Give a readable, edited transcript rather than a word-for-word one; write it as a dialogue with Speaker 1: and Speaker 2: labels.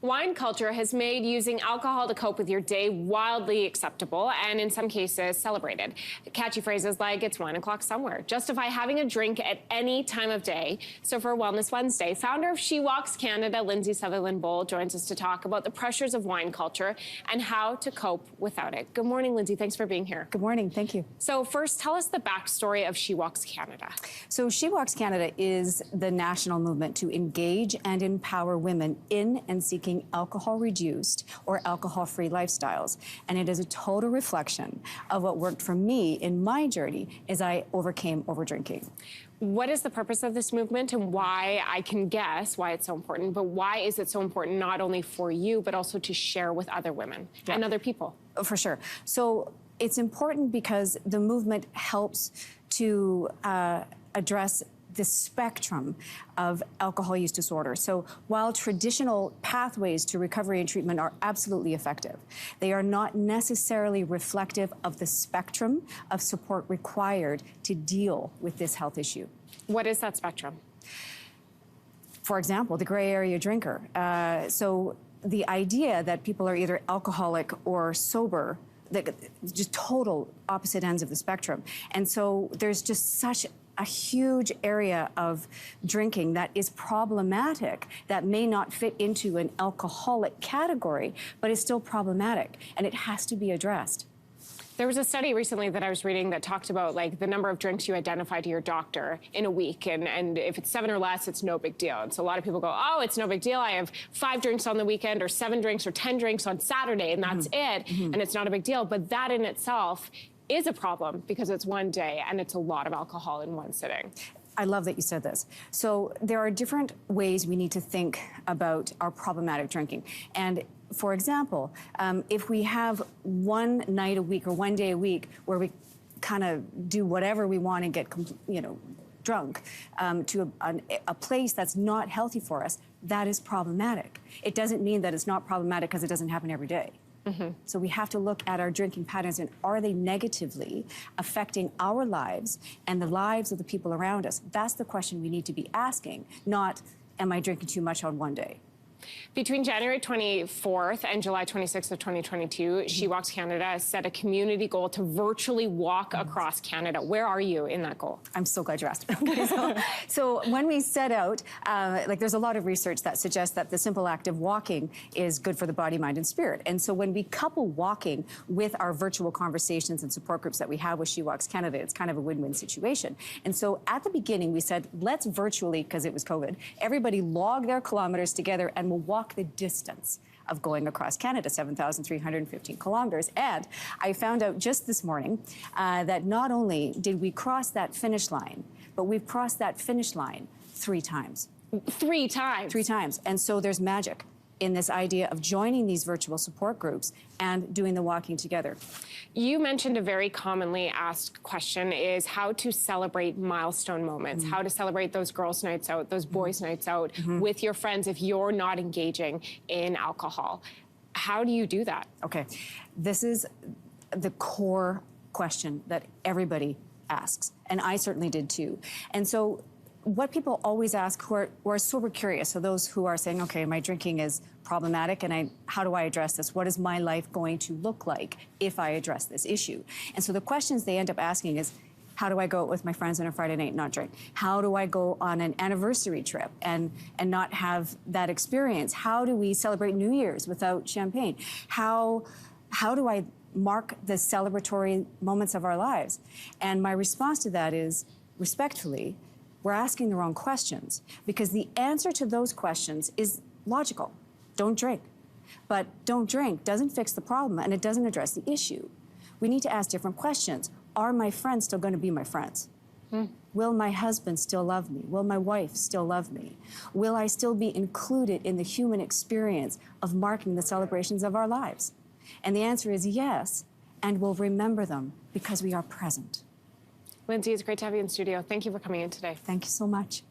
Speaker 1: Wine culture has made using alcohol to cope with your day wildly acceptable and in some cases celebrated. Catchy phrases like "it's wine o'clock somewhere" justify having a drink at any time of day. So for Wellness Wednesday, founder of She Walks Canada, Lindsay Sutherland Boal, joins us to talk about the pressures of wine culture and how to cope without it. Good morning, Lindsay. Thanks for being here.
Speaker 2: Good morning. Thank you.
Speaker 1: So first, tell us the backstory of She Walks Canada.
Speaker 2: So She Walks Canada is the national movement to engage and empower women in and seeking alcohol-reduced or alcohol-free lifestyles. And it is a total reflection of what worked for me in my journey as I overcame overdrinking.
Speaker 1: What is the purpose of this movement and why? I can guess why it's so important, but why is it so important not only for you, but also to share with other women and other people?
Speaker 2: For sure. So it's important because the movement helps to address the spectrum of alcohol use disorder. So while traditional pathways to recovery and treatment are absolutely effective, they are not necessarily reflective of the spectrum of support required to deal with this health issue.
Speaker 1: What is that spectrum?
Speaker 2: For example, the gray area drinker. So the idea that people are either alcoholic or sober, just total opposite ends of the spectrum. And so there's just such a huge area of drinking that is problematic, that may not fit into an alcoholic category, but is still problematic, and it has to be addressed.
Speaker 1: There was a study recently that I was reading that talked about like the number of drinks you identify to your doctor in a week, and if it's 7 or less, it's no big deal. And so a lot of people go, oh, it's no big deal. I have 5 drinks on the weekend, or 7 drinks, or 10 drinks on Saturday, and that's it, and it's not a big deal. But that in itself is a problem because it's one day and it's a lot of alcohol in one sitting.
Speaker 2: I love that you said this. So there are different ways we need to think about our problematic drinking. And for example, if we have one night a week or one day a week where we kind of do whatever we want and get, drunk to a place that's not healthy for us, that is problematic. It doesn't mean that it's not problematic because it doesn't happen every day. So we have to look at our drinking patterns and are they negatively affecting our lives and the lives of the people around us? That's the question we need to be asking, not am I drinking too much on one day?
Speaker 1: Between January 24th and July 26th of 2022, She Walks Canada set a community goal to virtually walk across Canada. Where are you in that goal?
Speaker 2: I'm so glad you asked. So when we set out, there's a lot of research that suggests that the simple act of walking is good for the body, mind, and spirit. And so when we couple walking with our virtual conversations and support groups that we have with She Walks Canada, it's kind of a win-win situation. And so at the beginning, we said, let's virtually, because it was COVID, everybody log their kilometers together and we'll walk the distance of going across Canada, 7,315 kilometers. And I found out just this morning that not only did we cross that finish line, but we've crossed that finish line 3 times.
Speaker 1: 3 times?
Speaker 2: 3 times. And so there's magic in this idea of joining these virtual support groups and doing the walking together.
Speaker 1: You mentioned a very commonly asked question is how to celebrate milestone moments, how to celebrate those girls' nights out, those boys' nights out with your friends if you're not engaging in alcohol. How do you do that? Okay, this is the core question that everybody asks, and I certainly did too. And so what people always ask who are sober curious, so those who are saying, okay, my drinking is problematic and how do I address this? What is my life going to look like if I address this issue? And so the questions they end up asking is, how do I go out with my friends on a Friday night and not drink? How do I go on an anniversary trip and not have that experience? How do we celebrate New Year's without champagne? How do I mark the celebratory moments of our lives? And my response to that is, respectfully, we're asking the wrong questions, because the answer to those questions is logical. Don't drink. But don't drink doesn't fix the problem and it doesn't address the issue. We need to ask different questions. Are my friends still going to be my friends? Will my husband still love me? Will my wife still love me? Will I still be included in the human experience of marking the celebrations of our lives? And the answer is yes, and we'll remember them because we are present. Lindsay, it's great to have you in studio. Thank you for coming in today.
Speaker 2: Thank you so much.